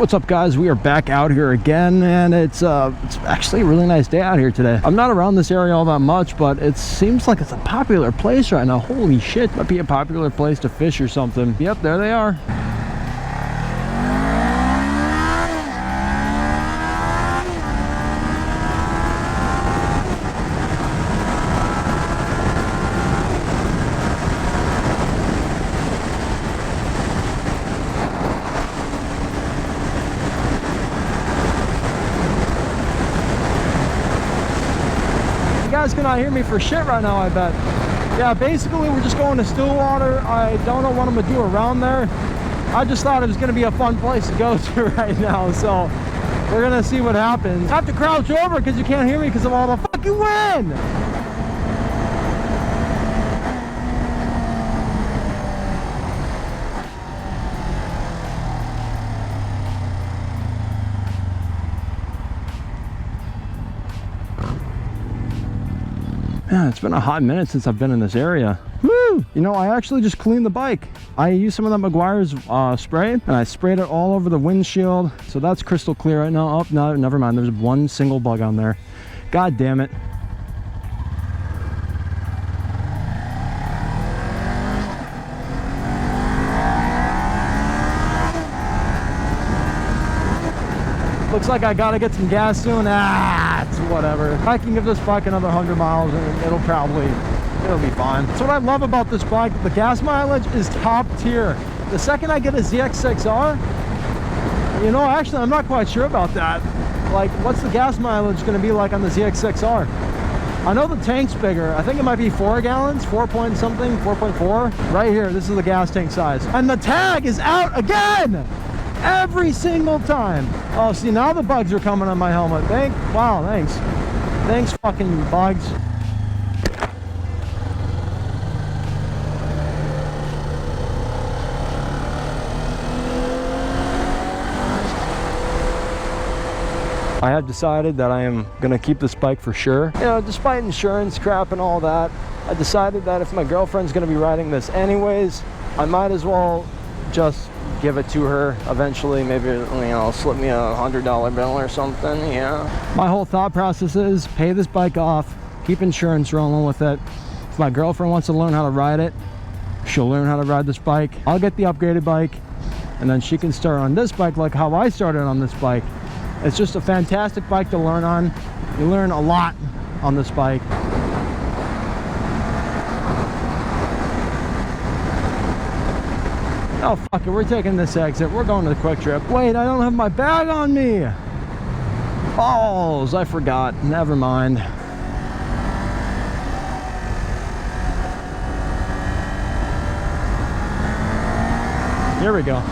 What's up, guys? We are back out here again, and it's actually a really nice day out here today. I'm not around this area all that much, but it seems like it's a popular place right now. Holy shit, might be a popular place to fish or something. Yep, there they are. You guys cannot hear me for shit right now, I bet. Yeah, basically we're just going to Stillwater. I don't know what I'm gonna do around there. I just thought it was gonna be a fun place to go to right now, so we're gonna see what happens. I have to crouch over because you can't hear me because of all the fucking wind. Man, it's been a hot minute since I've been in this area. Woo! You know, I actually just cleaned the bike. I used some of that McGuire's spray, and I sprayed it all over the windshield. So that's crystal clear right now. Oh, no, never mind. There's one single bug on there. God damn it. Looks like I gotta get some gas soon. It's whatever. I can give this bike another 100 miles and it'll be fine. That's what I love about this bike. The gas mileage is top tier. The second I get a ZX6R, you know, actually I'm not quite sure about that. Like, what's the gas mileage gonna be like on the ZX6R? I know the tank's bigger. I think it might be 4 gallons, 4 point something, 4.4. Right here, this is the gas tank size. And the tag is out again! Every single time. Oh, see, now the bugs are coming on my helmet. Wow, thanks. Thanks, fucking bugs. I have decided that I am gonna keep this bike for sure. You know, despite insurance crap and all that, I decided that if my girlfriend's gonna be riding this anyways, I might as well just give it to her eventually. Maybe, you know, slip me a $100 bill or something. Yeah, my whole thought process is pay this bike off, keep insurance rolling with it. If my girlfriend wants to learn how to ride it, she'll learn how to ride this bike. I'll get the upgraded bike, and then she can start on this bike like how I started on this bike. It's just a fantastic bike to learn on. You learn a lot on this bike. Oh, fuck it, we're taking this exit. We're going to the Quick Trip. Wait, I don't have my bag on me. Balls, I forgot. Never mind. Here we go.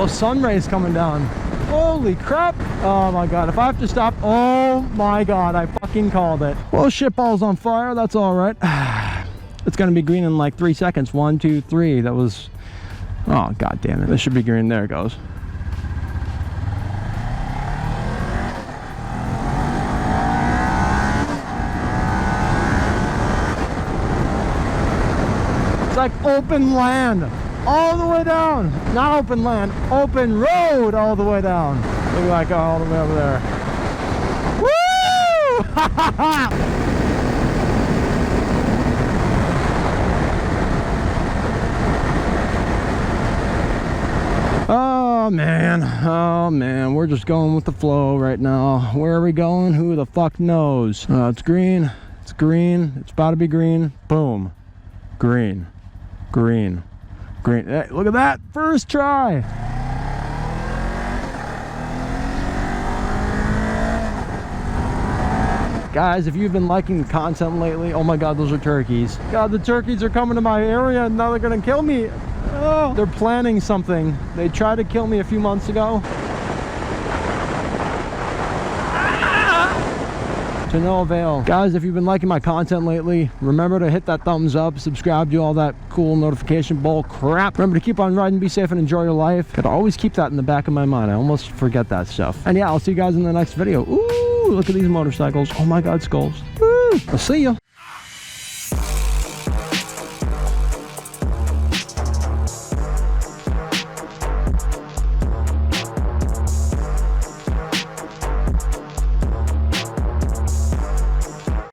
Sun rays coming down. Holy crap. Oh my god, if I have to stop, oh my god, I fucking called it. Well, shitball's on fire. That's all right. It's gonna be green in like 3 seconds. 1, 2, 3. That was, oh god damn it. This should be green. There it goes. It's like open land all the way down. Not open land, open road all the way down. Look like all the way over there. Woo! Oh man, we're just going with the flow right now. Where are we going? Who the fuck knows? It's green, it's green, it's about to be green. Boom, green, green. Great. Hey, look at that. First try. Guys, if you've been liking the content lately, oh my god, those are turkeys. God, the turkeys are coming to my area and now they're gonna kill me. Oh, they're planning something. They tried to kill me a few months ago. to no avail. Guys, if you've been liking my content lately, remember to hit that thumbs up, subscribe, do all that cool notification bull crap. Remember to keep on riding, be safe, and enjoy your life. Gotta always keep that in the back of my mind. I almost forget that stuff. And yeah, I'll see you guys in the next video. Ooh, look at these motorcycles. Oh my God, skulls. Woo! I'll see you.